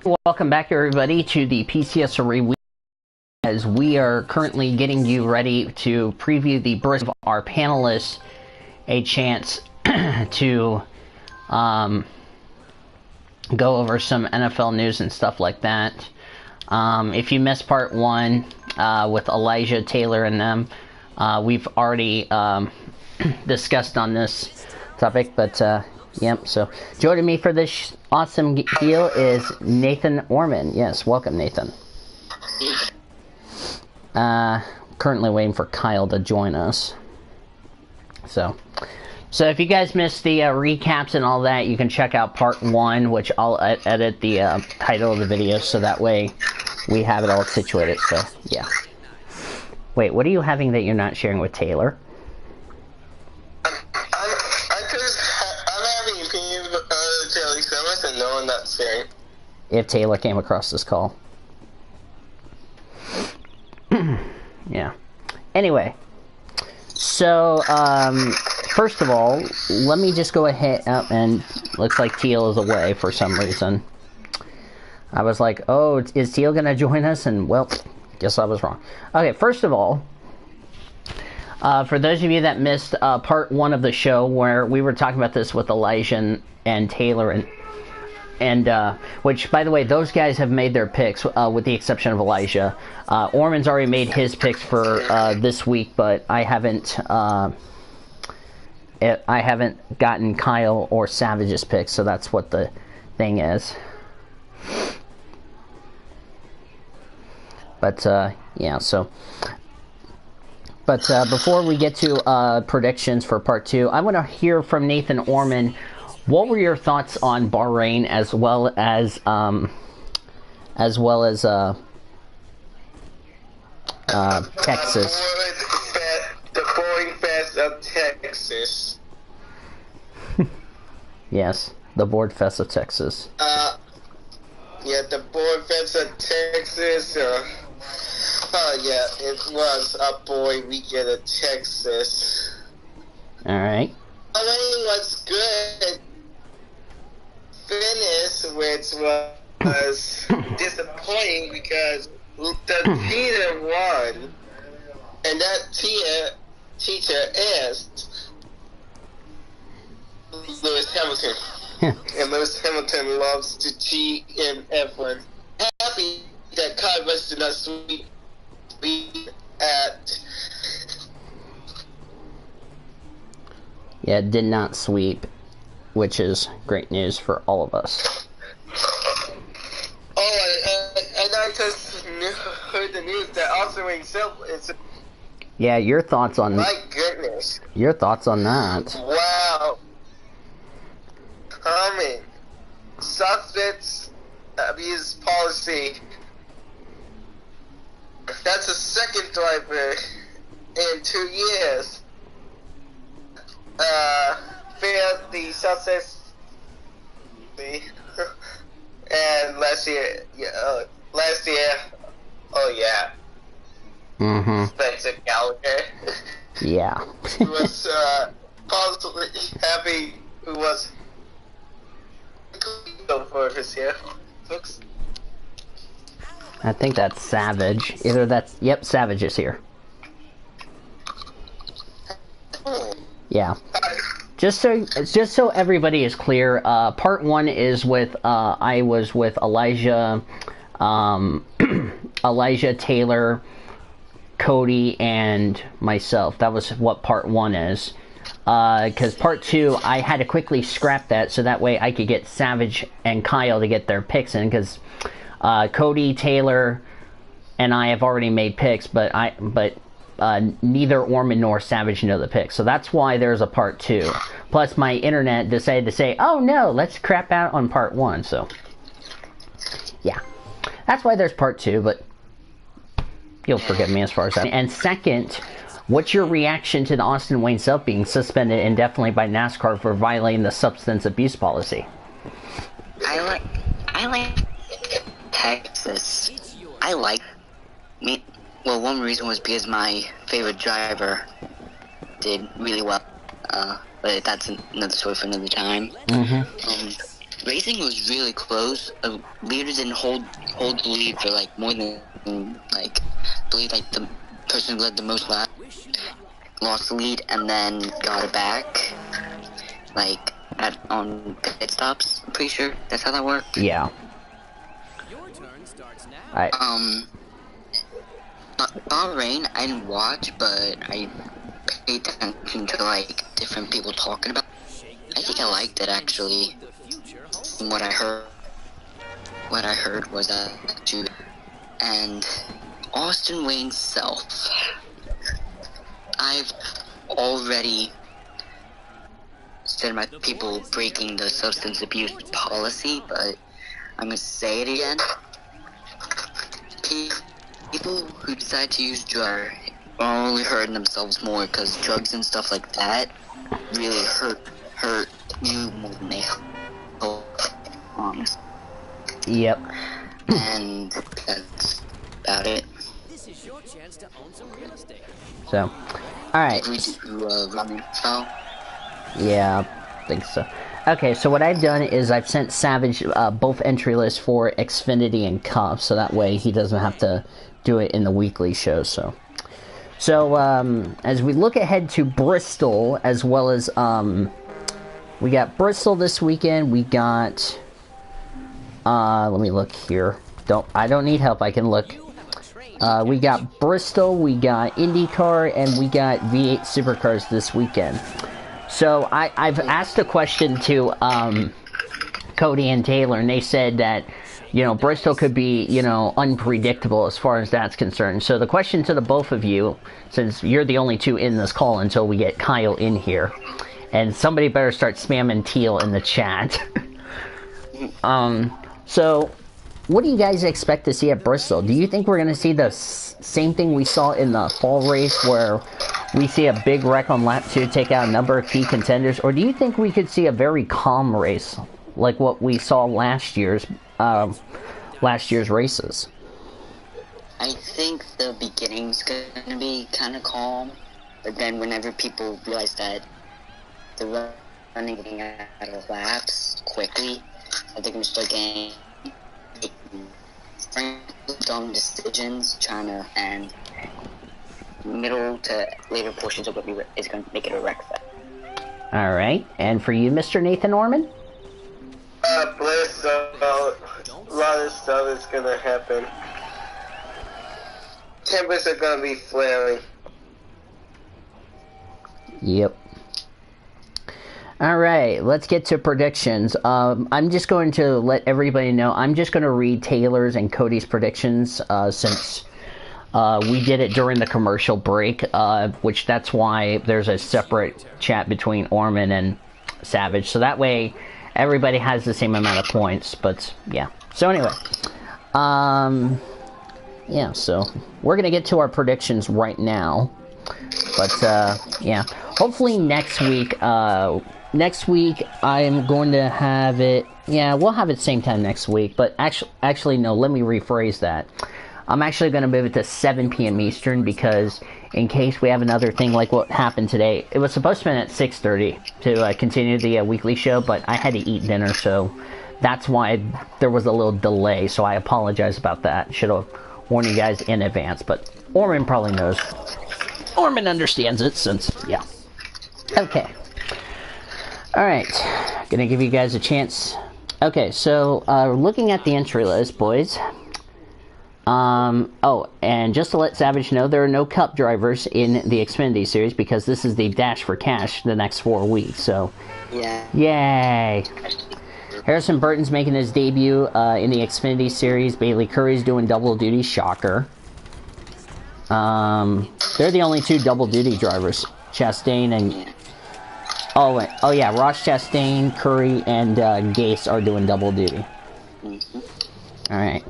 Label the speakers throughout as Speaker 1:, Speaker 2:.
Speaker 1: Welcome back, everybody, to the PCSRA week, as we are currently getting you ready to preview the birth of our panelists, a chance to go over some NFL news and stuff like that. If you missed part one with Elijah, Taylor, and them, we've already discussed on this topic, but yep, so joining me for this awesome deal is Nathan Orman. Yes, welcome, Nathan. Currently waiting for Kyle to join us. So if you guys missed the recaps and all that, you can check out part one, which I'll edit the title of the video so that way we have it all situated. So, yeah. Wait, what are you having that you're not sharing with Taylor?
Speaker 2: I'm having opinions with Taylor Summers and no one not sharing.
Speaker 1: If Taylor came across this call. Yeah. Anyway. So, first of all, let me just go ahead and looks like Teal is away for some reason. I was like, oh, is Teal going to join us? And, well, guess I was wrong. Okay, first of all, for those of you that missed part one of the show where we were talking about this with Elijah and Taylor and which, by the way, those guys have made their picks with the exception of Elijah. Orman's already made his picks for this week, but I haven't gotten Kyle or Savage's picks, so that's what the thing is. But yeah, so. But before we get to predictions for part two, I want to hear from Nathan Orman. What were your thoughts on Bahrain as well as Texas?
Speaker 2: The boring fest of Texas.
Speaker 1: Yes, the bored fest of Texas.
Speaker 2: Yeah, the bored fest of Texas. Yeah, it was a boring weekend of Texas.
Speaker 1: All right.
Speaker 2: I mean, what's good? Finish, which was disappointing because the teacher won, and that teacher asked Lewis Hamilton, and Lewis Hamilton loves to cheat in F1. Happy that Kyle Busch did not sweep at.
Speaker 1: Yeah, did not sweep, which is great news for all of us.
Speaker 2: Oh, and I just heard the news that Austin himself is.
Speaker 1: Yeah, your thoughts on.
Speaker 2: My goodness.
Speaker 1: Your thoughts on that?
Speaker 2: Wow. Comment. Suspects abuse policy. That's the second driver in 2 years. Failed the success. And last year, oh yeah.
Speaker 1: Mm-hmm.
Speaker 2: Spencer Gallagher.
Speaker 1: Yeah.
Speaker 2: Who was positively happy. Who was for his year, folks.
Speaker 1: I think that's Savage. Either that's Savage is here. Yeah. Just so everybody is clear, part one is with I was with Elijah, Elijah, Taylor, Cody, and myself. That was what part one is. Because part two, I had to quickly scrap that so that way I could get Savage and Kyle to get their picks in. Because Cody, Taylor, and I have already made picks, but neither Orman nor Savage know the picks. So that's why there's a part two. Plus, my internet decided to say, oh no, let's crap out on part one. So, yeah. That's why there's part two, but you'll forgive me as far as that. And second, what's your reaction to the Austin Wayne Self being suspended indefinitely by NASCAR for violating the substance abuse policy?
Speaker 3: I like Texas. Well, one reason was because my favorite driver did really well, but that's another story for another time.
Speaker 1: Mm-hmm.
Speaker 3: racing was really close. Leader didn't hold the lead for like more than like I believe like the person who led the most lap lost the lead and then got it back like on pit stops. I'm pretty sure that's how that worked.
Speaker 1: Yeah.
Speaker 3: Bahrain, I didn't watch, but I paid attention to like different people talking about. I think I liked it actually. From what I heard was that and Austin Wayne's self. I've already said my people breaking the substance abuse policy, but I'm gonna say it again. People who decide to use drugs are only hurting themselves more because drugs and stuff like that really hurt you more than they help. Honest.
Speaker 1: Yep.
Speaker 3: And that's about it.
Speaker 4: This is your chance to own some real estate.
Speaker 1: So, alright. Yeah, I think so. Okay, so what I've done is I've sent Savage both entry lists for Xfinity and Cup, so that way he doesn't have to do it in the weekly show. So as we look ahead to Bristol, as well as we got Bristol this weekend. We got let me look here. I don't need help. I can look. We got Bristol, we got IndyCar, and we got V8 Supercars this weekend. So I've asked a question to Cody and Taylor, and they said that, you know, Bristol could be, you know, unpredictable as far as that's concerned. So the question to the both of you, since you're the only two in this call until we get Kyle in here, and somebody better start spamming Teal in the chat. So what do you guys expect to see at Bristol? Do you think we're going to see the same thing we saw in the fall race, where we see a big wreck on lap 2 take out a number of key contenders? Or do you think we could see a very calm race, like what we saw last year's races?
Speaker 3: I think the beginning's going to be kind of calm, but then whenever people realize that the running out of laps quickly, I think I'm start getting dumb decisions, trying to, and middle to later portions of it is going to make it a wreck fest.
Speaker 1: All right, and for you, Mr. Nathan Norman?
Speaker 2: Bristol, a lot of stuff is gonna happen. Tempers are gonna be flaring.
Speaker 1: Yep. All right, let's get to predictions. I'm just going to let everybody know. I'm just going to read Taylor's and Cody's predictions since we did it during the commercial break, which that's why there's a separate chat between Orman and Savage. So that way everybody has the same amount of points. But yeah. So anyway, yeah. So we're going to get to our predictions right now. But yeah, hopefully next week. Next week, I'm going to have it... Yeah, we'll have it same time next week. But actually, no, let me rephrase that. I'm actually going to move it to 7 p.m. Eastern, because in case we have another thing like what happened today, it was supposed to be at 6:30 to continue the weekly show, but I had to eat dinner, so that's why there was a little delay. So I apologize about that. Should have warned you guys in advance, but Orman probably knows. Orman understands it since... Yeah. Okay. Alright, gonna give you guys a chance. Okay, so, looking at the entry list, boys. Oh, and just to let Savage know, there are no Cup drivers in the Xfinity Series, because this is the Dash for Cash the next 4 weeks, so...
Speaker 3: Yeah.
Speaker 1: Yay! Harrison Burton's making his debut, in the Xfinity Series. Bailey Curry's doing double duty, shocker. They're the only 2 double duty drivers. Chastain and... Oh yeah, Ross Chastain, Curry, and Gase are doing double duty. Alright.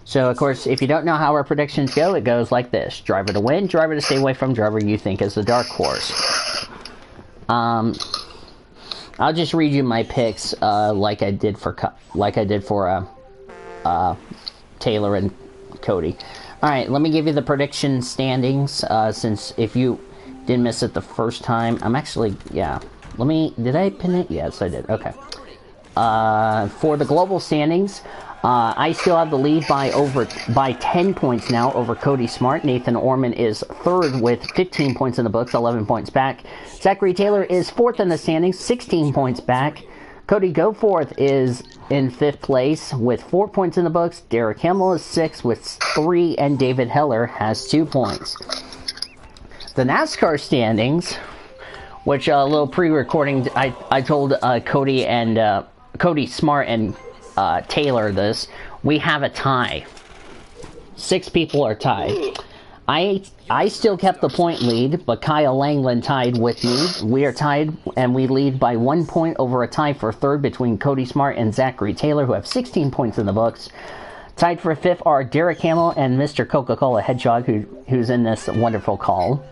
Speaker 1: So, of course, if you don't know how our predictions go, it goes like this. Driver to win, driver to stay away from, driver you think is the dark horse. I'll just read you my picks like I did for Taylor and Cody. Alright, let me give you the prediction standings, since if you... didn't miss it the first time. I'm actually, yeah. let me, did I pin it? Yes, I did. Okay. For the global standings, I still have the lead by 10 points now over Cody Smart. Nathan Orman is third with 15 points in the books, 11 points back. Zachary Taylor is fourth in the standings, 16 points back. Cody Goforth is in 5th place with 4 points in the books. Derek Himmel is 6th with 3, and David Heller has 2 points. The NASCAR standings, which a little pre-recording, I told Cody Smart and Taylor this. We have a tie. 6 people are tied. I still kept the point lead, but Kyle Langland tied with me. We are tied, and we lead by 1 point over a tie for third between Cody Smart and Zachary Taylor, who have 16 points in the books. Tied for 5th are Derek Hamill and Mr. Coca-Cola Hedgehog, who's in this wonderful call.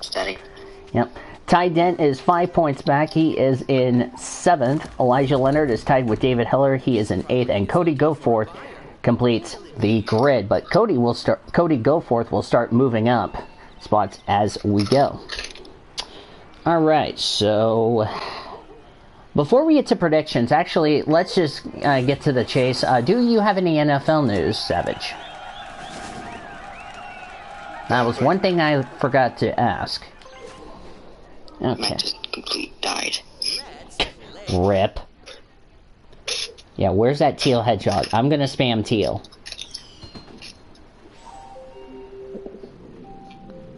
Speaker 3: Steady.
Speaker 1: Yep. Ty Dent is 5 points back. He is in 7th. Elijah Leonard is tied with David Heller. He is in 8th. And Cody Goforth completes the grid. But Cody Goforth will start moving up spots as we go. Alright, so before we get to predictions, actually, let's just get to the chase. Do you have any NFL news, Savage? That was one thing I forgot to ask. Okay.
Speaker 3: Matt just completely died.
Speaker 1: Rip. Yeah, where's that teal hedgehog? I'm gonna spam teal.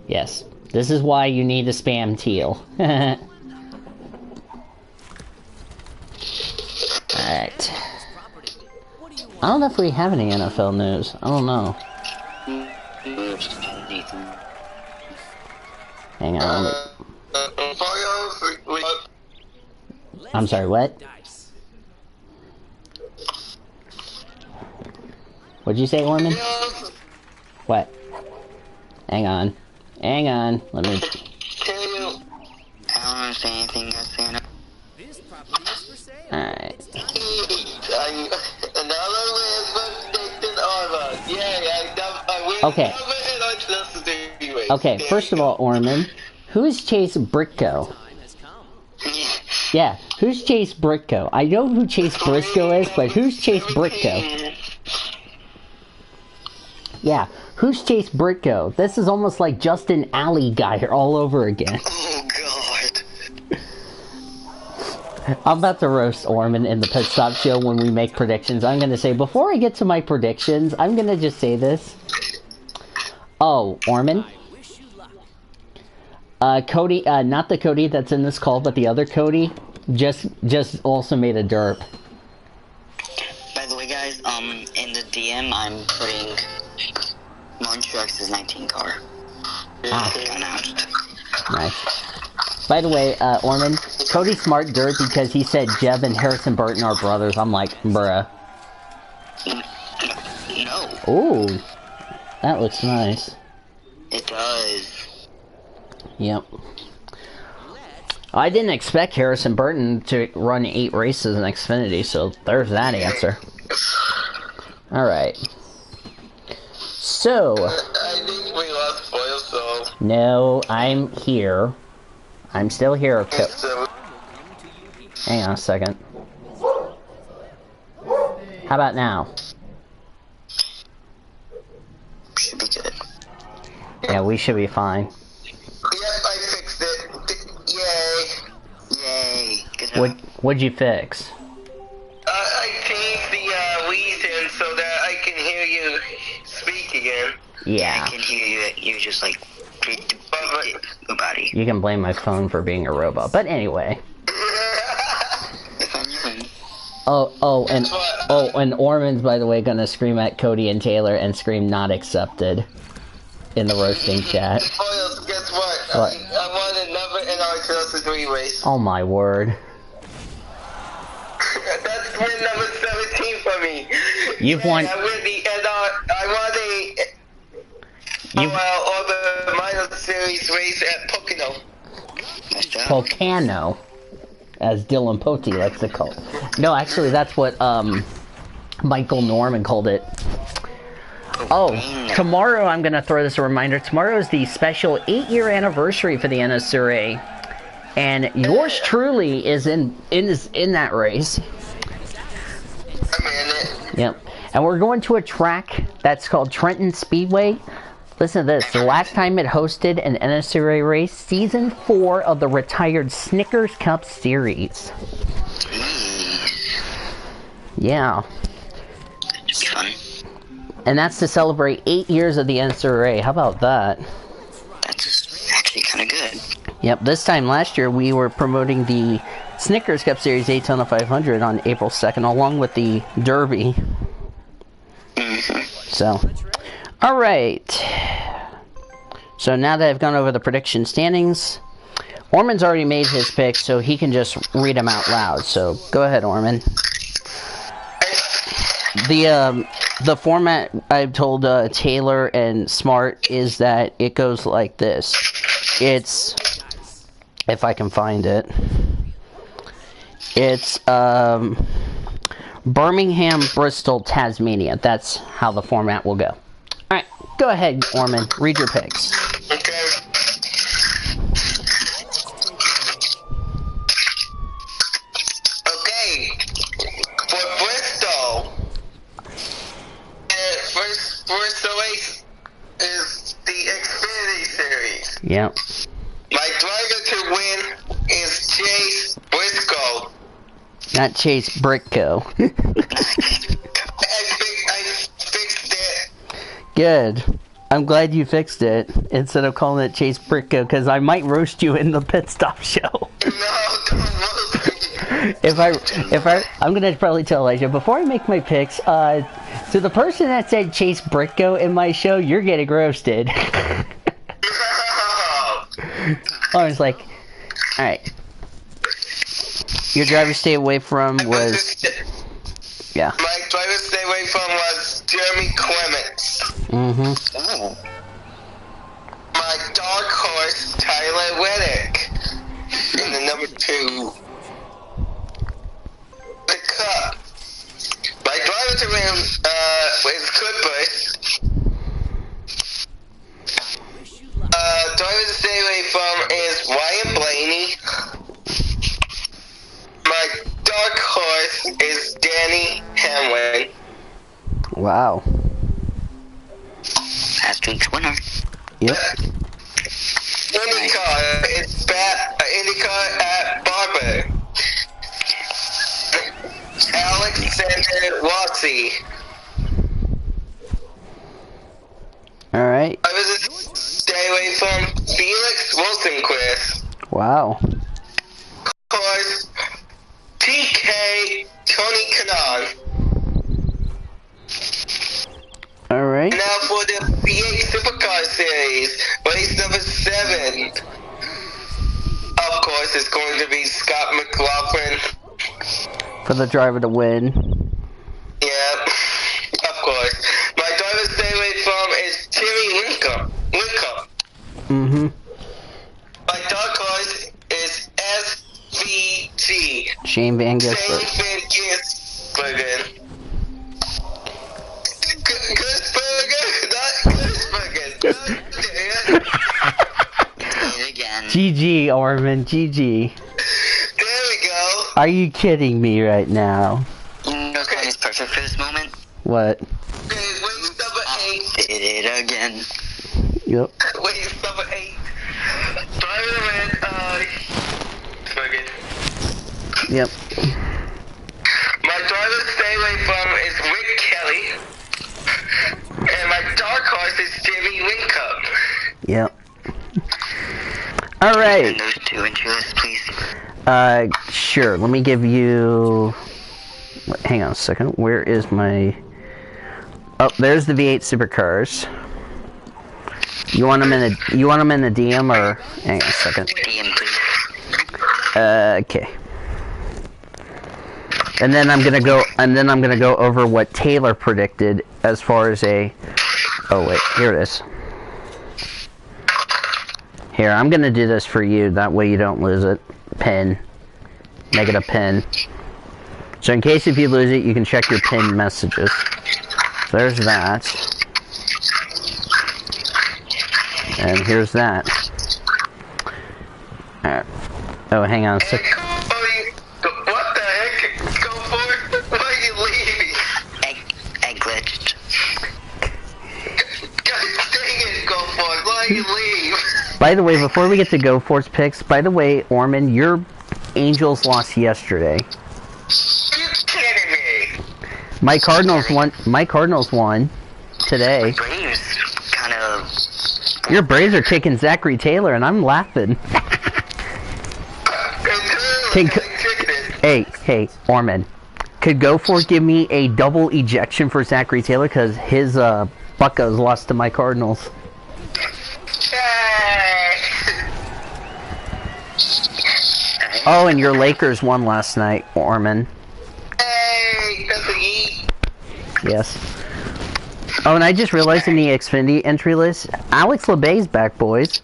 Speaker 1: Yes. This is why you need to spam teal. Alright. I don't know if we have any NFL news. I don't know. Hang on. I'm sorry, what? What'd you say, Orman? What? Hang on. Hang on. Let me...
Speaker 3: I don't understand anything you're saying.
Speaker 4: This property is for sale.
Speaker 1: Alright. Okay. Okay, first of all, Orman, who's Chase Britko?
Speaker 4: Time has come.
Speaker 1: Yeah, who's Chase Britko? I know who Chase Briscoe is, but who's Chase Britko? Yeah, who's Chase Britko? This is almost like Justin Alley guy here all over again.
Speaker 3: Oh, God.
Speaker 1: I'm about to roast Orman in the Pit Stop Show when we make predictions. I'm going to say, before I get to my predictions, I'm going to just say this. Oh, Orman?
Speaker 4: I wish you luck.
Speaker 1: Cody, not the Cody that's in this call, but the other Cody, just also made a derp.
Speaker 3: By the way, guys, in the DM, I'm putting Martin Truex' 19 car. Announced.
Speaker 1: Nice. By the way, Orman, Cody Smart derp because he said Jeb and Harrison Burton are brothers. I'm like, bruh.
Speaker 3: No.
Speaker 1: Ooh, that looks nice.
Speaker 3: It does.
Speaker 1: Yep. I didn't expect Harrison Burton to run 8 races in Xfinity, so there's that answer. Alright. So...
Speaker 2: I think we lost Foil, so...
Speaker 1: No, I'm here. I'm still here.
Speaker 2: So,
Speaker 1: Hang on a second. How about now?
Speaker 3: Should be good.
Speaker 1: Yeah, we should be fine.
Speaker 2: yep, I fixed it. Yay.
Speaker 3: Yay. Good job.
Speaker 1: What'd you fix?
Speaker 2: I changed the Wheeze in so that I can hear you speak again.
Speaker 1: Yeah.
Speaker 3: I can hear you. You're just like... Nobody.
Speaker 1: You can blame my phone for being a robot. But anyway. And Orman's, by the way, gonna scream at Cody and Taylor and scream not accepted in the roasting chat.
Speaker 2: Foils, guess what?
Speaker 1: What?
Speaker 2: I won another NR 3 race.
Speaker 1: Oh my word.
Speaker 2: That's win number 17 for me.
Speaker 1: You've won...
Speaker 2: I win the NR... I won all the minor series race at Pocono.
Speaker 3: Nice job.
Speaker 1: Volcano, as Dylan Pote likes to call it. No, actually, that's what Michael Norman called it. Oh, tomorrow I'm going to throw this a reminder. Tomorrow is the special 8-year anniversary for the NSRA. And yours truly is in that race.
Speaker 2: I'm in it.
Speaker 1: Yep. And we're going to a track that's called Trenton Speedway. Listen to this. The last time it hosted an NSRA race, Season 4 of the retired Snickers Cup Series. Yeah.
Speaker 3: It'd be fun.
Speaker 1: And that's to celebrate 8 years of the NSRA. How about that?
Speaker 3: That's actually kind of good.
Speaker 1: Yep, this time last year we were promoting the Snickers Cup Series Daytona 500 on April 2nd, along with the Derby. So, alright. So now that I've gone over the prediction standings, Orman's already made his picks, so he can just read them out loud. So, go ahead, Orman. The format I've told Taylor and Smart is that it goes like this. It's, if I can find it, it's Birmingham, Bristol, Tasmania. That's how the format will go. Alright, go ahead, Orman. Read your picks.
Speaker 2: Okay. Okay. For Bristol, first race is the Xfinity Series.
Speaker 1: Yep.
Speaker 2: My driver to win is Chase Briscoe.
Speaker 1: Not Chase Brickco.
Speaker 2: I fixed it.
Speaker 1: Good. I'm glad you fixed it instead of calling it Chase Brickco, because I might roast you in the pit stop show.
Speaker 2: No, don't roast me.
Speaker 1: I'm gonna probably tell Elijah before I make my picks. To the person that said Chase Brickco in my show, you're getting roasted. I was like, all right. Your driver stay away from was, yeah.
Speaker 2: My driver stay away from was Jeremy Clements.
Speaker 1: Mm-hmm.
Speaker 3: Oh.
Speaker 2: My dark horse, Tyler Reddick. In the number 2. The Cup. My driver to win is Clippers. Driver to stay away from is Ryan Blaney. My dark horse is Danny Hamlin.
Speaker 1: Wow.
Speaker 3: Last week's winner.
Speaker 1: Yep.
Speaker 2: IndyCar is IndyCar at Barber. Alexander Rossi.
Speaker 1: All right.
Speaker 2: I was just stay away from Felix Rosenquist.
Speaker 1: Wow.
Speaker 2: Of course, TK Tony Kanaan.
Speaker 1: All right.
Speaker 2: Now for the V8 Supercar Series, race number 7. Of course, it's going to be Scott McLaughlin.
Speaker 1: For the driver to win.
Speaker 2: Yep, of course. My driver to stay away from is Timmy Wincott.
Speaker 1: Mm-hmm.
Speaker 2: My dark horse is SVG.
Speaker 1: Shane Van
Speaker 2: Shane
Speaker 1: Gisbergen.
Speaker 2: Van Gisbergen. Gisbergen, not Gisbergen.
Speaker 3: Did it again.
Speaker 1: GG, Orman. GG.
Speaker 2: There we go.
Speaker 1: Are you kidding me right now?
Speaker 3: You know something is perfect for this moment?
Speaker 1: What?
Speaker 2: Okay, race number 8.
Speaker 3: Did it again.
Speaker 1: Yep.
Speaker 2: Race number 8. Driver win, Gisbergen.
Speaker 1: Yep.
Speaker 2: My driver to stay away from is Rick Kelly. And my dark horse is Jimmy Wincott.
Speaker 1: Yep. All right.
Speaker 3: And those two into this, please.
Speaker 1: Sure. Let me give you. Hang on a second. Where is my? Oh, there's the V8 supercars. You want them in the? You want them in the DM or? Hang on a second.
Speaker 3: DM, please.
Speaker 1: Okay. And then I'm gonna go. And then I'm gonna go over what Taylor predicted as far as a. Oh wait, here it is. Here, I'm gonna do this for you. That way you don't lose it. Pin. Make it a pin. So in case if you lose it, you can check your pinned messages. So there's that. And here's that. Alright. Oh, hang on a sec.
Speaker 2: What the heck? Go for it. Why are you leaving?
Speaker 3: I glitched.
Speaker 2: God dang it, go for it. Why you leave?
Speaker 1: By the way, before we get to Go Force picks, by the way, Orman, your Angels lost yesterday.
Speaker 2: You kidding me?
Speaker 1: My Cardinals won. My Cardinals won today.
Speaker 3: Braves kind of.
Speaker 1: Your Braves are kicking Zachary Taylor, and I'm laughing. Hey, Orman. Could Go Force give me a double ejection for Zachary Taylor because his Buccos lost to my Cardinals. Oh, and your Lakers won last night, Orman.
Speaker 2: Hey, that's a yeet.
Speaker 1: Yes. Oh, and I just realized in the Xfinity entry list, Alex LeBay's back, boys.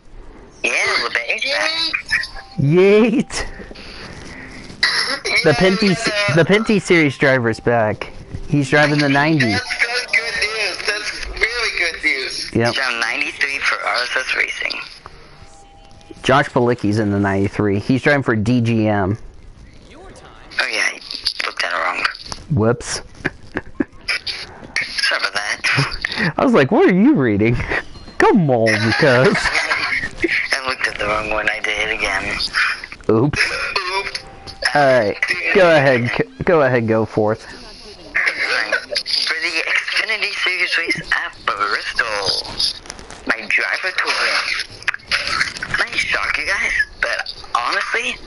Speaker 3: Yeah, LeBay's back.
Speaker 1: Yeet! The Pinty Series driver's back. He's driving the 90.
Speaker 2: That's good news. That's really good news.
Speaker 1: Yep.
Speaker 3: Round 93 for RSS Racing.
Speaker 1: Josh Balicki's in the 93. He's driving for DGM.
Speaker 3: Oh yeah, I looked at it wrong.
Speaker 1: Whoops.
Speaker 3: Sorry about that.
Speaker 1: I was like, what are you reading? Come on, because...
Speaker 3: I looked at the wrong one. I did it again.
Speaker 1: Oops. Alright, go ahead, go forth.
Speaker 3: Right. For the Xfinity Series race at Bristol, my driver to win. Might shock you guys, but honestly,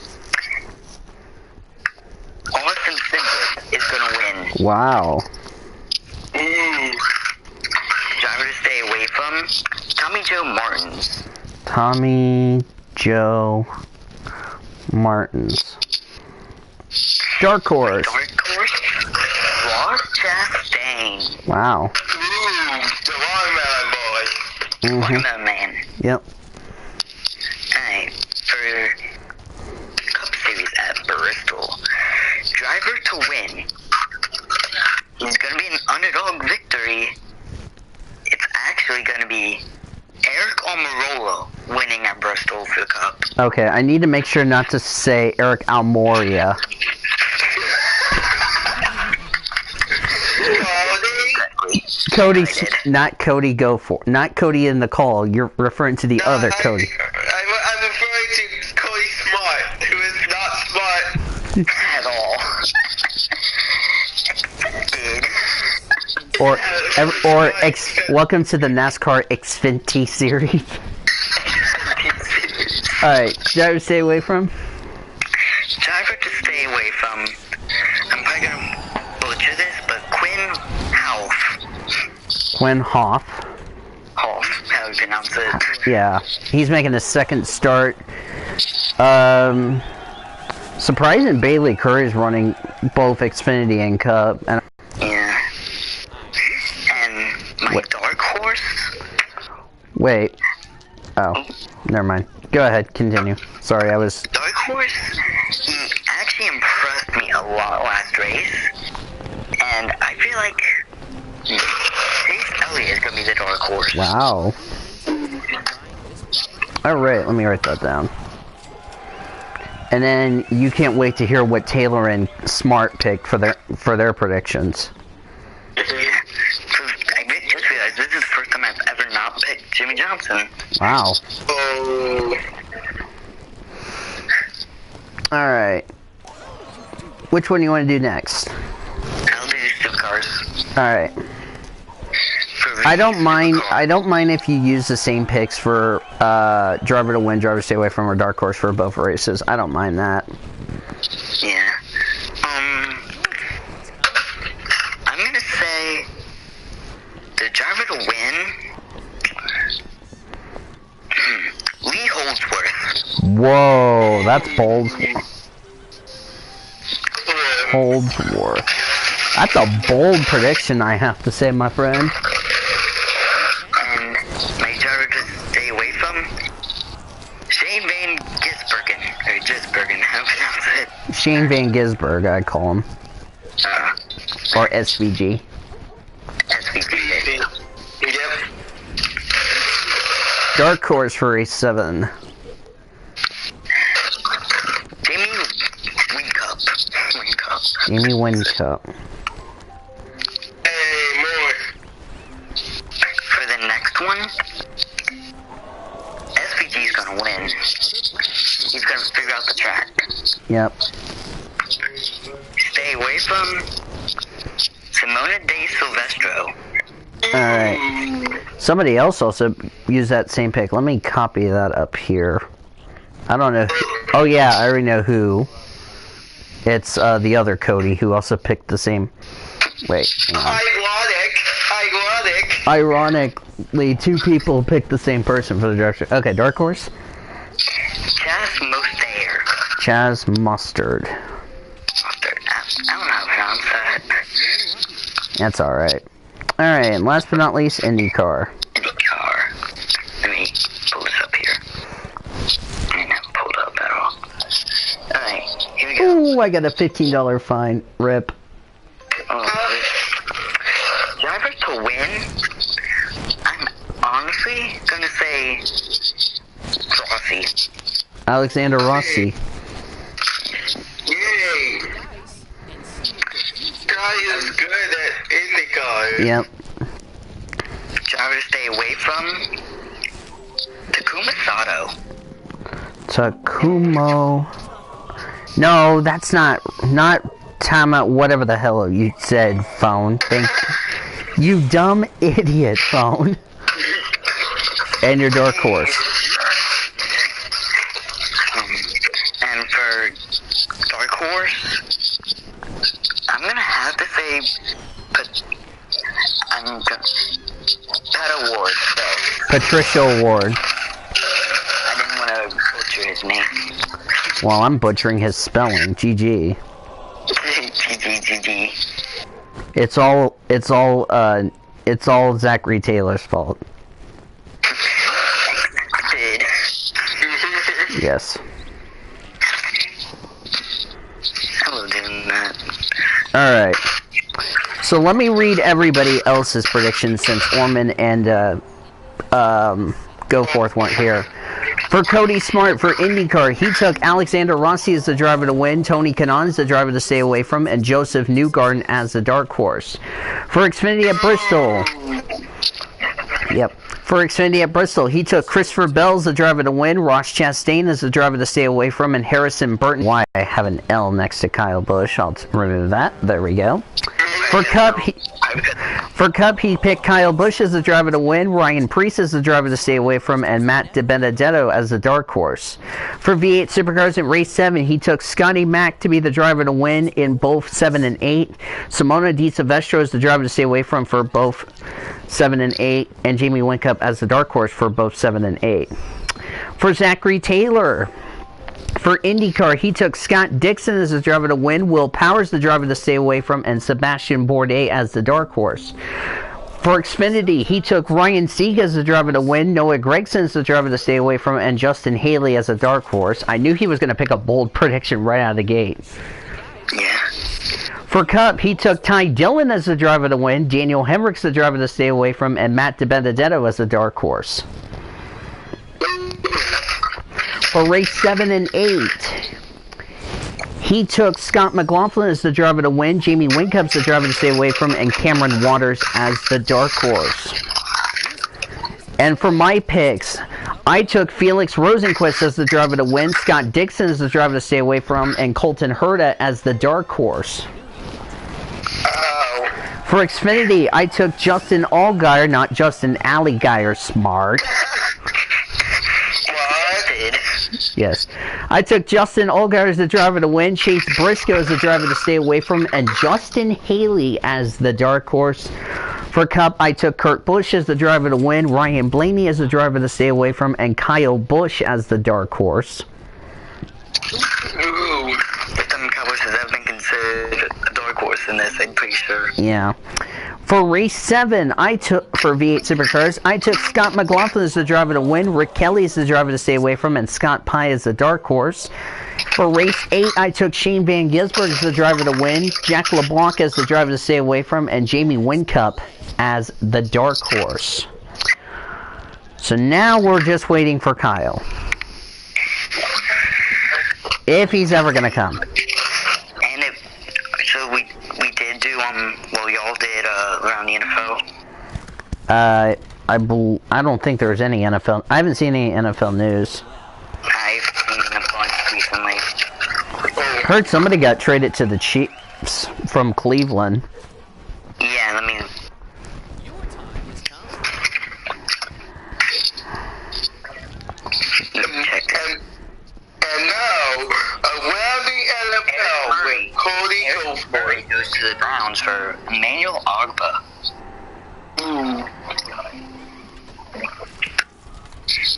Speaker 3: Austin Cindric is gonna win.
Speaker 1: Wow.
Speaker 3: Ooh. Driver to stay away from, Tommy Joe Martins.
Speaker 1: Tommy Joe Martins. Dark Horse.
Speaker 3: Dark Horse, Ross Chastain.
Speaker 1: Wow.
Speaker 2: Ooh, the watermelon boy.
Speaker 3: Watermelon Man.
Speaker 1: Yep.
Speaker 3: Alright, for Cup Series at Bristol, driver to win. He's gonna be an underdog victory. It's actually gonna be Eric Almirola winning at Bristol for the Cup.
Speaker 1: Okay, I need to make sure not to say Eric Almoria. Cody, not Cody not Cody in the call. You're referring to the other Cody.
Speaker 2: I'm referring to Cody Smart, who is not smart
Speaker 3: At all.
Speaker 1: Welcome to the NASCAR Xfinity Series. Alright, driver to stay away from?
Speaker 3: Driver to stay away from, I'm probably gonna butcher this, but Quinn Half.
Speaker 1: Quinn Hoff.
Speaker 3: Half, how do you pronounce it?
Speaker 1: Yeah, he's making his second start. Surprising Bailey Curry's running both Xfinity and Cup. And
Speaker 3: Yeah. And my dark horse.
Speaker 1: wait. Oh, never mind. Go ahead, continue. Sorry, I was...
Speaker 3: Dark horse, he actually impressed me a lot last race. And I feel like Chase Elliott is going to be the dark horse.
Speaker 1: Wow. Alright, let me write that down. And then you can't wait to hear what Taylor and Smart picked for their predictions.
Speaker 3: Yeah. So I just realized this is the first time I've ever not picked Jimmy Johnson.
Speaker 1: Wow.
Speaker 2: Oh.
Speaker 1: Alright. Which one do you want to do next?
Speaker 3: I'll do supercars.
Speaker 1: Alright. I don't mind if you use the same picks for driver to win, driver to stay away from, or dark horse for both races. I don't mind that.
Speaker 3: Yeah. I'm gonna say the driver to win. Lee Holdsworth.
Speaker 1: Whoa, that's bold. Holdsworth. That's a bold prediction, I have to say, my friend.
Speaker 3: And my driver to stay away from, Shane Van Gisbergen, or Gisbergen, how do you pronounce it?
Speaker 1: Shane Van Gisberg, I call him. Or SVG.
Speaker 3: SVP.
Speaker 2: Yep.
Speaker 1: Dark horse for race 7. Jamie Wincup.
Speaker 2: Hey, more.
Speaker 3: For the next one, SVG's gonna win. He's gonna figure out the track.
Speaker 1: Yep.
Speaker 3: Stay away from Simona De Silvestro.
Speaker 1: Alright. Somebody else also used that same pick. Let me copy that up here. I don't know. Oh yeah, I already know who. It's the other Cody who also picked the same. Wait.
Speaker 2: Ironic.
Speaker 1: Ironically, two people picked the same person for the direction. Okay, Dark Horse.
Speaker 3: Chaz Mostert.
Speaker 1: Chaz Mustard.
Speaker 3: I don't know how to pronounce that.
Speaker 1: That's alright. Alright, and last but not least, IndyCar.
Speaker 3: IndyCar. Let me pull this up here. I didn't have it pulled up at all. Alright, here we go.
Speaker 1: Ooh, I got a $15 fine. Rip.
Speaker 3: Oh, drivers to win? I'm honestly gonna say Rossi.
Speaker 1: Alexander Rossi.
Speaker 2: Yay. Guy is good at IndyCar.
Speaker 1: Yep.
Speaker 3: Drivers to stay away from Takuma Sato.
Speaker 1: Takumo. No, that's not Tama, whatever the hell you said, phone. You dumb idiot, phone. And your Dark Horse.
Speaker 3: And for Dark Horse, I'm gonna have to say, Pat Award. So
Speaker 1: Patricia Ward.
Speaker 3: I didn't want to butcher his name.
Speaker 1: Well, I'm butchering his spelling. GG.
Speaker 3: GG.
Speaker 1: It's all Zachary Taylor's fault.
Speaker 3: Did.
Speaker 1: Yes.
Speaker 3: I love doing that.
Speaker 1: Alright. So let me read everybody else's predictions since Orman and Goforth weren't here. For Cody Smart, for IndyCar, he took Alexander Rossi as the driver to win, Tony Kanaan as the driver to stay away from, and Joseph Newgarden as the Dark Horse. For Xfinity at Bristol, For Xfinity at Bristol, he took Christopher Bell as the driver to win, Ross Chastain as the driver to stay away from, and Harrison Burton. Why I have an L next to Kyle Busch, I'll remove that. There we go. For Cup, he picked Kyle Busch as the driver to win, Ryan Preece as the driver to stay away from, and Matt DiBenedetto as the Dark Horse. For V8 Supercars in Race 7, he took Scotty Mack to be the driver to win in both 7 and 8, Simona Di Silvestro as the driver to stay away from for both 7 and 8, and Jamie Wincup as the Dark Horse for both 7 and 8. For Zachary Taylor, for IndyCar, he took Scott Dixon as the driver to win, Will Powers the driver to stay away from, and Sebastian Bourdais as the Dark Horse. For Xfinity, he took Ryan Sieg as the driver to win, Noah Gragson as the driver to stay away from, and Justin Haley as a Dark Horse. I knew he was going to pick a bold prediction right out of the gate.
Speaker 3: Yeah.
Speaker 1: For Cup, he took Ty Dillon as the driver to win, Daniel Hemrick's the driver to stay away from, and Matt DiBenedetto as the Dark Horse. For race 7 and 8, he took Scott McLaughlin as the driver to win, Jamie Wincup's the driver to stay away from, and Cameron Waters as the Dark Horse. And for my picks, I took Felix Rosenquist as the driver to win, Scott Dixon as the driver to stay away from, and Colton Herta as the Dark Horse. For Xfinity, I took Justin Allgaier, not Justin Allgaier, smart. Yes. I took Justin Allgaier as the driver to win, Chase Briscoe as the driver to stay away from, and Justin Haley as the Dark Horse. For Cup, I took Kurt Busch as the driver to win, Ryan Blaney as the driver to stay away from, and Kyle Busch as the Dark Horse.
Speaker 3: Ooh, some Cowboys have been considered a Dark Horse in this, I'm pretty sure.
Speaker 1: Yeah. For race 7, for V8 Supercars, I took Scott McLaughlin as the driver to win, Rick Kelly as the driver to stay away from, and Scott Pye as the Dark Horse. For race 8, I took Shane Van Gisbergen as the driver to win, Jack LeBlanc as the driver to stay away from, and Jamie Wincup as the Dark Horse. So now we're just waiting for Kyle. If he's ever going to come.
Speaker 3: So did do y'all did around the NFL?
Speaker 1: I don't think there's any NFL. I haven't seen any NFL news.
Speaker 3: I've seen a bunch recently.
Speaker 1: Heard somebody got traded to the Chiefs from Cleveland.
Speaker 3: Yeah, I mean,
Speaker 4: Your time has come.
Speaker 2: And now, around the NFL with Cody
Speaker 3: Eric Murray goes to the Browns for Emmanuel Ogba.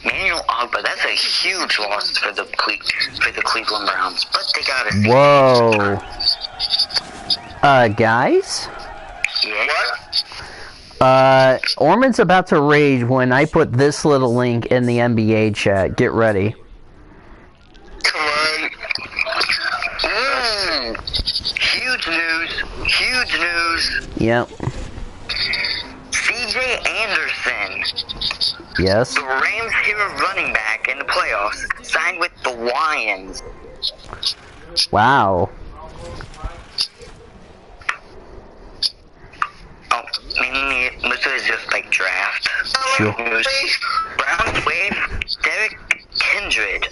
Speaker 3: Emmanuel Ogba, that's a huge loss for the Cleveland Browns, but they got it.
Speaker 1: Whoa. Guys?
Speaker 3: Yeah.
Speaker 2: What?
Speaker 1: Orman's about to rage when I put this little link in the NBA chat. Get ready.
Speaker 2: Come on.
Speaker 3: Huge news.
Speaker 1: Yep.
Speaker 3: CJ Anderson,
Speaker 1: Yes.
Speaker 3: the Rams' hero running back in the playoffs, signed with the Lions.
Speaker 1: Wow.
Speaker 3: Oh, mainly most of it is just like draft
Speaker 1: Sure.
Speaker 3: news. Browns waive Derek Kindred.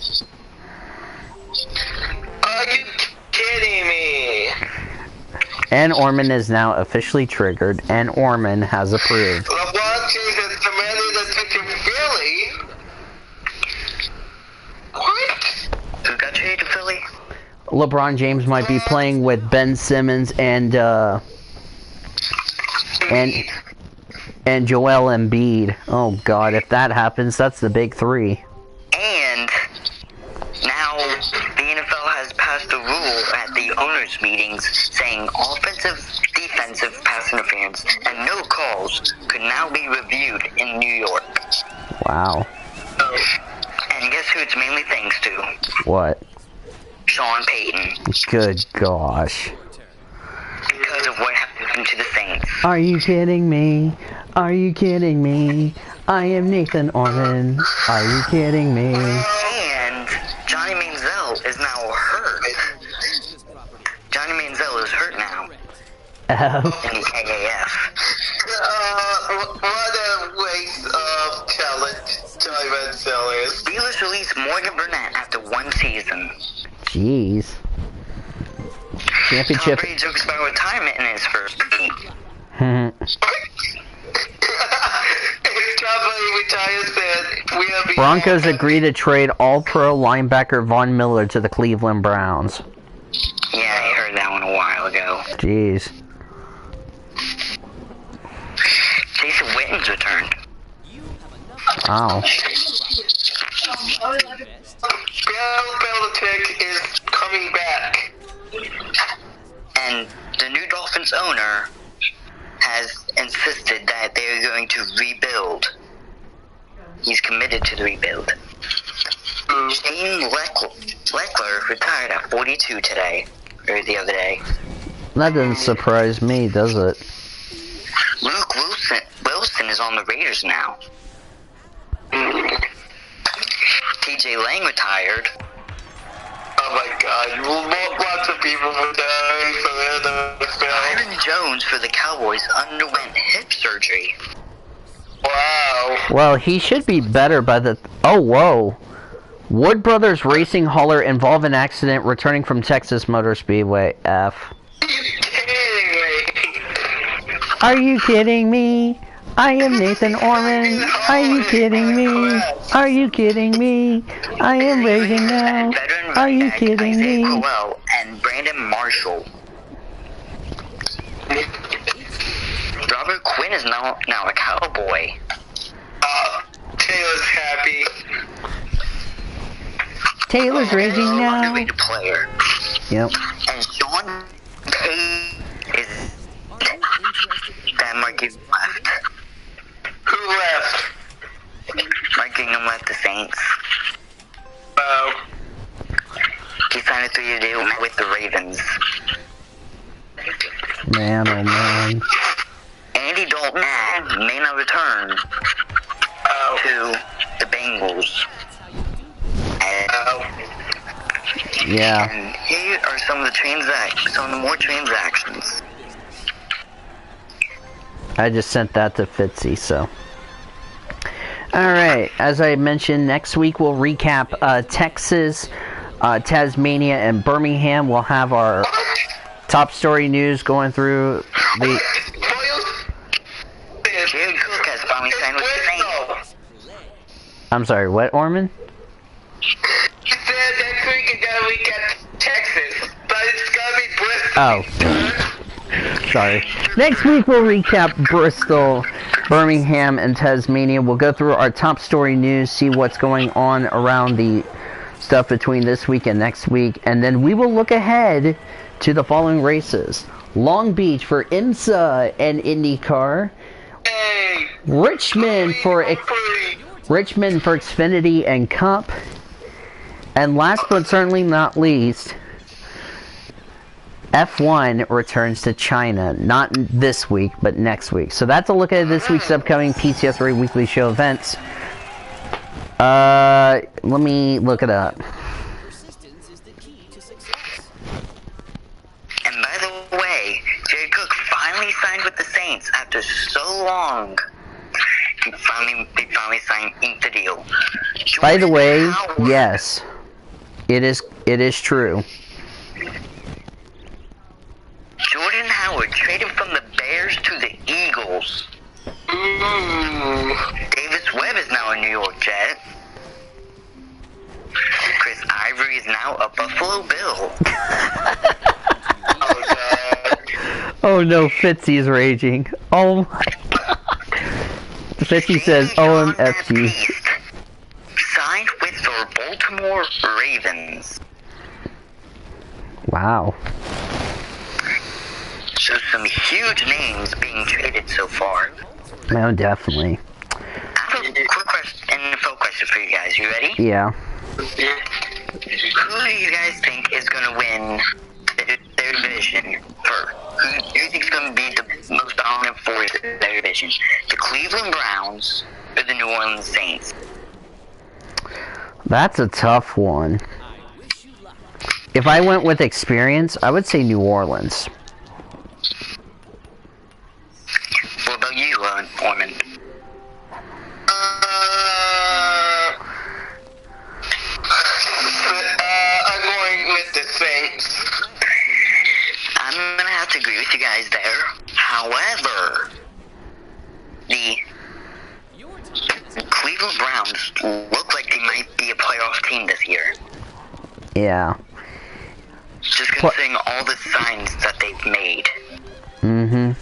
Speaker 2: Are you kidding me?
Speaker 1: And Orman is now officially triggered, and Orman has approved.
Speaker 2: LeBron James has commanded us to Philly. What?
Speaker 3: Who got traded to Philly?
Speaker 1: LeBron James might be playing with Ben Simmons and Joel Embiid. Oh God, if that happens, that's the big three.
Speaker 3: And now the NFL has passed a rule at the owners' meetings saying offensive, defensive pass interference and no calls could now be reviewed in New York.
Speaker 1: Wow.
Speaker 3: And guess who it's mainly thanks to?
Speaker 1: What?
Speaker 3: Sean Payton.
Speaker 1: Good gosh.
Speaker 3: Because of what happened to the Saints.
Speaker 1: Are you kidding me? Are you kidding me? I am Nathan Orman. Are you kidding me?
Speaker 3: And Johnny Manziel is now hurt. Johnny Manziel is hurt now
Speaker 1: F.
Speaker 3: in the AAF.
Speaker 2: What a waste of talent Johnny Manziel is.
Speaker 3: Steelers released Morgan Burnett after one season.
Speaker 1: Jeez.
Speaker 3: Tom
Speaker 1: Championship.
Speaker 3: Brady jokes about retirement in his first game.
Speaker 1: Broncos agree to trade All-Pro linebacker Von Miller to the Cleveland Browns.
Speaker 3: Yeah, I heard that one a while ago.
Speaker 1: Jeez.
Speaker 3: Jason Witten's returned.
Speaker 1: Wow.
Speaker 2: Bill Belichick is coming back.
Speaker 3: And the new Dolphins owner has insisted that they are going to rebuild. He's committed to the rebuild. Shane Leckler retired at 42 today, or the other day.
Speaker 1: That doesn't surprise me, does it?
Speaker 3: Luke Wilson is on the Raiders now. TJ Lang retired.
Speaker 2: Oh my God! Lots of people retiring from the NFL.
Speaker 3: Byron Jones for the Cowboys underwent hip surgery.
Speaker 2: Wow.
Speaker 1: Well, he should be better by the... Oh, whoa. Wood Brothers Racing hauler involved in accident returning from Texas Motor Speedway. F.
Speaker 2: Are you kidding me?
Speaker 1: Are you kidding me? I am Nathan Orman. Are you kidding me? Are you kidding me? I am raging now. Are you kidding me?
Speaker 3: Isaiah Crowell and Brandon Marshall. Robert Quinn is now a Cowboy.
Speaker 2: Taylor's happy.
Speaker 1: Taylor's raging now.
Speaker 3: Underrated player.
Speaker 1: Yep.
Speaker 3: And Sean Payton is that Mark Ingram left.
Speaker 2: Who left?
Speaker 3: Mark Ingram left the Saints.
Speaker 2: Oh.
Speaker 3: He signed a 3-year deal with the Ravens.
Speaker 1: Man, oh man.
Speaker 3: Andy Dalton may not return to the Bengals.
Speaker 1: Yeah.
Speaker 3: And here are some of the more transactions.
Speaker 1: I just sent that to Fitzy, so. Alright, as I mentioned, next week we'll recap Texas, Tasmania, and Birmingham. We'll have our top story news going through the...
Speaker 3: Jared Cook has finally signed with the Saints.
Speaker 1: I'm sorry, what, Orman?
Speaker 2: He said next week is gonna recap Texas, but it's gonna be Bristol.
Speaker 1: Oh. Sorry. Next week we'll recap Bristol, Birmingham, and Tasmania. We'll go through our top story news, see what's going on around the stuff between this week and next week, and then we will look ahead to the following races. Long Beach for IMSA and IndyCar.
Speaker 2: Hey,
Speaker 1: Richmond for Xfinity and Cup. And last but certainly not least, F1 returns to China, not this week, but next week. So that's a look at this week's upcoming PCSRA Weekly Show events. Let me look it up.
Speaker 4: Persistence is the key to success.
Speaker 3: And by the way, Jared Cook finally signed with the Saints after so long. He finally signed the deal.
Speaker 1: By the way,
Speaker 3: Jordan Howard-
Speaker 1: yes, it is true.
Speaker 3: Jordan Howard traded from the Bears to the Eagles.
Speaker 2: ooh.
Speaker 3: Davis Webb is now a New York Jet. Chris Ivory is now a Buffalo Bill.
Speaker 2: Oh god.
Speaker 1: Oh no, Fitzy's raging. Oh my. Fitzy says
Speaker 3: John
Speaker 1: OMFG.
Speaker 3: Baptiste signed with the Baltimore Ravens.
Speaker 1: Wow.
Speaker 3: So some huge names being traded so far.
Speaker 1: No, definitely.
Speaker 3: I have a quick NFL question for you guys. You ready?
Speaker 1: Yeah.
Speaker 3: Who do you guys think is going to win their division first? Who do you think is going to be the most dominant force in their division? The Cleveland Browns or the New Orleans Saints?
Speaker 1: That's a tough one. If I went with experience, I would say New Orleans.
Speaker 3: What about you, Orman?
Speaker 2: I'm going with the Saints.
Speaker 3: I'm going to have to agree with you guys there. However, the Cleveland Browns look like they might be a playoff team this year.
Speaker 1: Yeah.
Speaker 3: Just considering all the signs that they've made.
Speaker 1: Mm-hmm.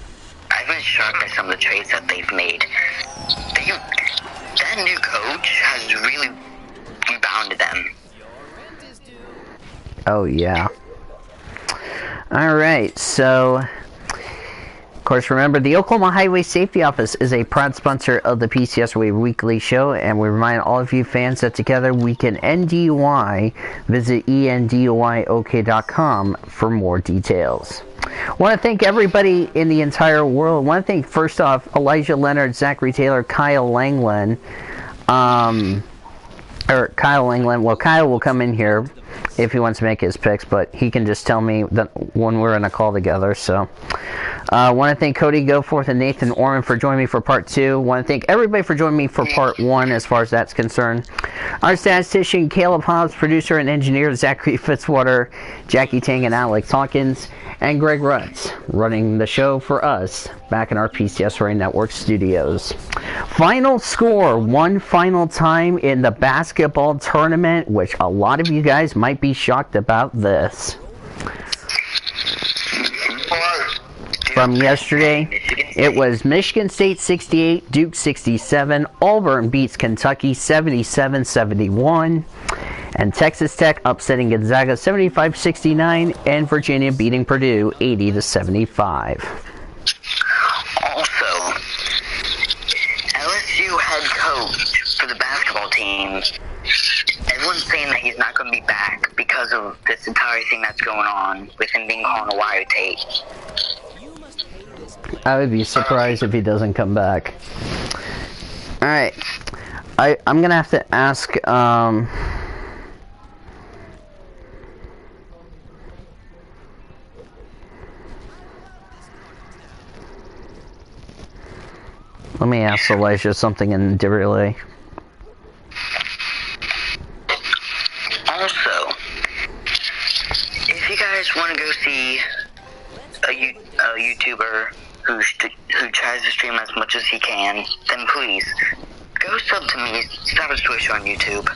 Speaker 3: I've been shocked by some of the trades that they've made. That new coach has really rebounded them.
Speaker 1: Oh, yeah. Alright, so... Of course, remember, the Oklahoma Highway Safety Office is a proud sponsor of the PCSRA Weekly Show, and we remind all of you fans that together we can end DUI. Visit enduiok.com for more details. I want to thank everybody in the entire world. I want to thank, first off, Elijah Leonard, Zachary Taylor, Kyle Langland. Kyle Langland. Well, Kyle will come in here if he wants to make his picks, but he can just tell me that when we're in a call together, so... I want to thank Cody Goforth and Nathan Orman for joining me for part 2. I want to thank everybody for joining me for part 1 as far as that's concerned. Our statistician, Caleb Hobbs, producer and engineer, Zachary Fitzwater, Jackie Tang and Alex Hawkins, and Greg Rutz running the show for us back in our PCSRA Network studios. Final score, one final time in the basketball tournament, which a lot of you guys might be shocked about this. From yesterday, it was Michigan State 68, Duke 67, Auburn beats Kentucky 77-71, and Texas Tech upsetting Gonzaga 75-69, and Virginia beating Purdue 80-75.
Speaker 3: Also, LSU head coach for the basketball team, everyone's saying that he's not going to be back because of this entire thing that's going on with him being caught on a wire tape.
Speaker 1: I would be surprised if he doesn't come back. Alright. I'm gonna have to ask, Let me ask Elijah something in the relay.
Speaker 3: Also, if you guys want to go see a YouTuber who tries to stream as much as he can, then please go sub to me, Savage Twitch on YouTube.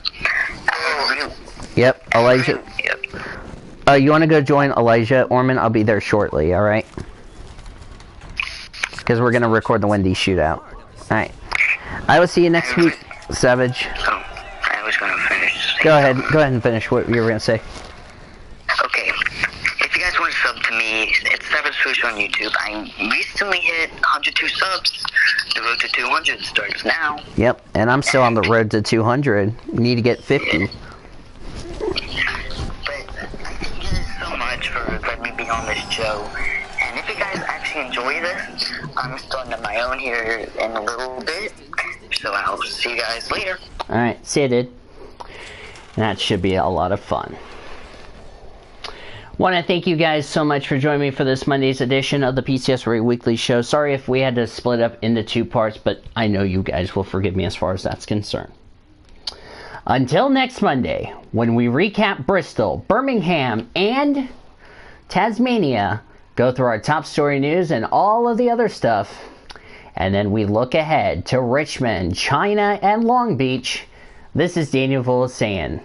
Speaker 1: Yep, Elijah.
Speaker 3: Yep.
Speaker 1: You want to go join Elijah Orman? I'll be there shortly. All right. Because we're gonna record the Wendy shootout. All right. I will see you next week, Savage.
Speaker 3: Oh, I was gonna finish.
Speaker 1: Go ahead. Go ahead and finish what you were gonna say.
Speaker 3: Okay. If you guys want to sub to me, it's Savage Twitch on YouTube. I recently hit 102 subs. The road to 200 starts now.
Speaker 1: Yep, and I'm still on the road to 200. We need to get 50.
Speaker 3: But thank you guys so much for letting me be on this show. And if you guys actually enjoy this, I'm starting up my own here in a little bit. So I'll see you guys later.
Speaker 1: Alright, see you, dude. That should be a lot of fun. Want to thank you guys so much for joining me for this Monday's edition of the PCSRA Weekly Show. Sorry if we had to split up into 2 parts, but I know you guys will forgive me as far as that's concerned. Until next Monday, when we recap Bristol, Birmingham, and Tasmania, go through our top story news and all of the other stuff, and then we look ahead to Richmond, China, and Long Beach. This is Daniel Vola saying,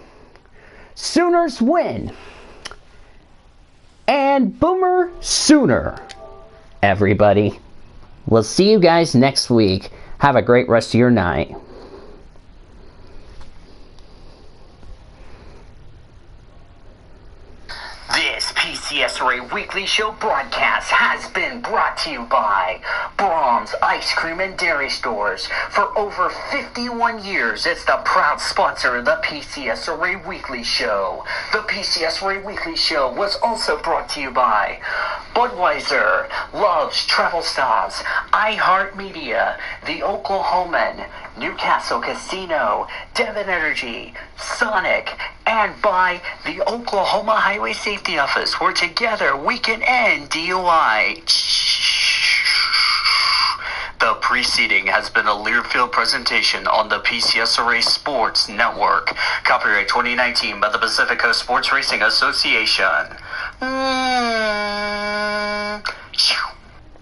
Speaker 1: Sooners win! And Boomer Sooner, everybody. We'll see you guys next week. Have a great rest of your night.
Speaker 5: This PCSRA Weekly Show broadcast has been brought to you by Brahms Ice Cream and Dairy Stores. For over 51 years, it's the proud sponsor of the PCSRA Weekly Show. The PCSRA Weekly Show was also brought to you by Budweiser, Love's Travel Stops, iHeartMedia, The Oklahoman, Newcastle Casino, Devon Energy, Sonic, and by the Oklahoma Highway Safety Office, where together we can end DUI. The preceding has been a Learfield presentation on the PCSRA Sports Network. Copyright 2019 by the Pacific Coast Sports Racing Association.